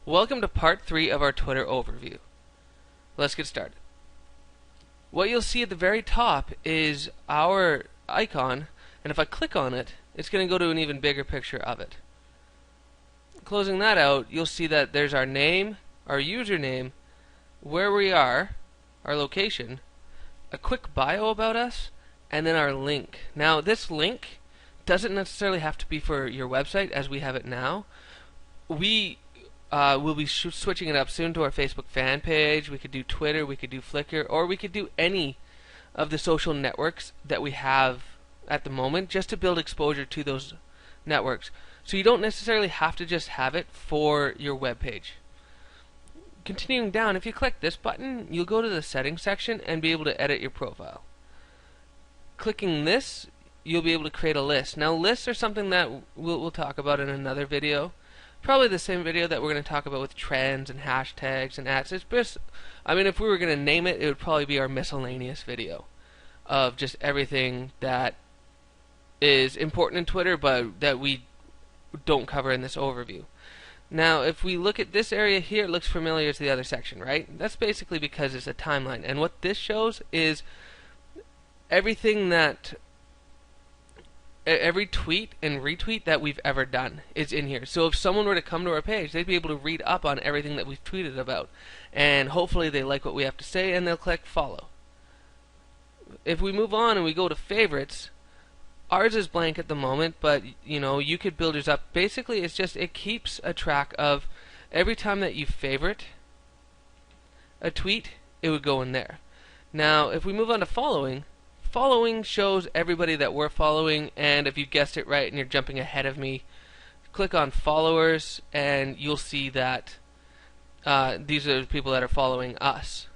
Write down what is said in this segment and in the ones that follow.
Welcome to part 3 of our Twitter overview. Let's get started. What you'll see at the very top is our icon, and if I click on it, it's going to go to an even bigger picture of it. Closing that out, you'll see that there's our name, our username, where we are, our location, a quick bio about us, and then our link. Now, this link doesn't necessarily have to be for your website as we have it now. We'll be switching it up soon to our Facebook fan page. We could do Twitter, we could do Flickr, or we could do any of the social networks that we have at the moment just to build exposure to those networks. So you don't necessarily have to just have it for your web page. Continuing down, if you click this button, you'll go to the settings section and be able to edit your profile. Clicking this, you'll be able to create a list. Now, lists are something that we'll talk about in another video. Probably the same video that we're going to talk about with trends and hashtags and ads. It's just, if we were going to name it, it would probably be our miscellaneous video of just everything that is important in Twitter, but that we don't cover in this overview. Now, if we look at this area here, it looks familiar to the other section, right? That's basically because it's a timeline. And what this shows is everything that every tweet and retweet that we've ever done is in here. So if someone were to come to our page, they'd be able to read up on everything that we've tweeted about. And hopefully they like what we have to say and they'll click follow. If we move on and we go to favorites, ours is blank at the moment, but you could build yours up. Basically, it's just it keeps a track of every time that you favorite a tweet, it would go in there. Now, if we move on to following, following shows everybody that we're following, and if you guessed it right and you're jumping ahead of me, click on followers and you'll see that these are the people that are following us.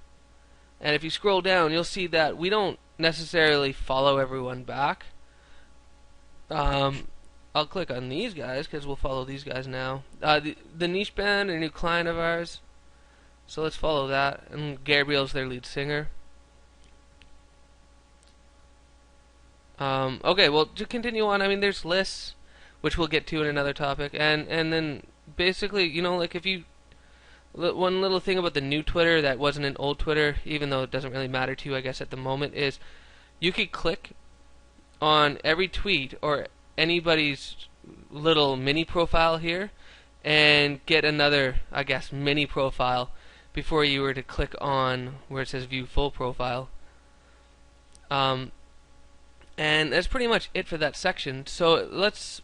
And if you scroll down, you'll see that we don't necessarily follow everyone back. I'll click on these guys because we'll follow these guys now. The Niche Band, a new client of ours, so let's follow that. And Gabriel's their lead singer. Okay, well, to continue on, there's lists, which we'll get to in another topic, and then basically, like if you, one little thing about the new Twitter that wasn't in old Twitter, even though it doesn't really matter to you, I guess, at the moment, is you could click on every tweet or anybody's little mini profile here and get another, I guess, mini profile before you were to click on where it says view full profile. And that's pretty much it for that section. So let's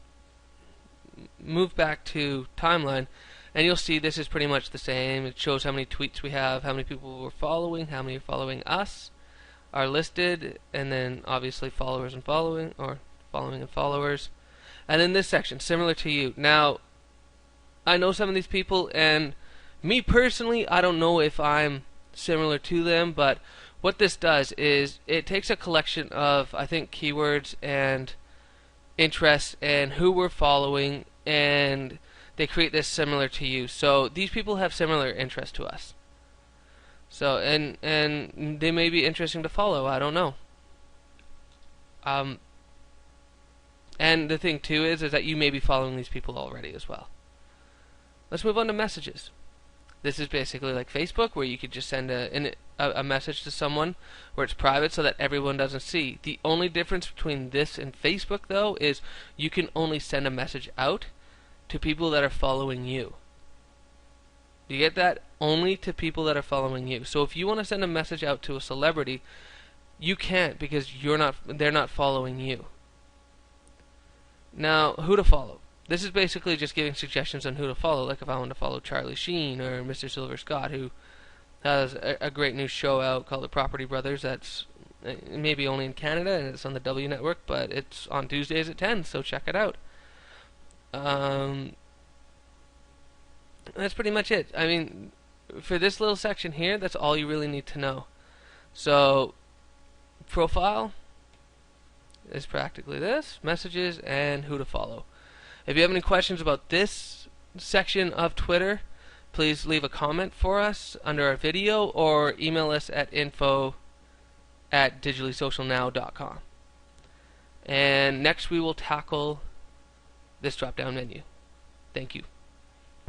move back to timeline, and you'll see this is pretty much the same. It shows how many tweets we have, how many people we're following, how many are following us, are listed, and then obviously followers and following, or following and followers. And then this section, similar to you. Now, I know some of these people, and me personally, I don't know if I'm similar to them, but what this does is it takes a collection of, I think, keywords and interests and who we're following, and they create this similar to you. So these people have similar interests to us. So and they may be interesting to follow. I don't know. And the thing too is that you may be following these people already as well. Let's move on to messages. This is basically like Facebook, where you could just send a message to someone where it's private so that everyone doesn't see. The only difference between this and Facebook, though, is you can only send a message out to people that are following you. You get that? Only to people that are following you. So if you want to send a message out to a celebrity, you can't because they're not following you. Now, who to follow? This is basically just giving suggestions on who to follow. Like if I want to follow Charlie Sheen or Mr. Silver Scott, who has a great new show out called The Property Brothers. That's maybe only in Canada, and it's on the W Network, but it's on Tuesdays at 10, so check it out. That's pretty much it. For this little section here, that's all you really need to know. So, profile is practically this, messages, and who to follow. If you have any questions about this section of Twitter, please leave a comment for us under our video or email us at info@digitallysocialnow.com. And next we will tackle this drop-down menu. Thank you.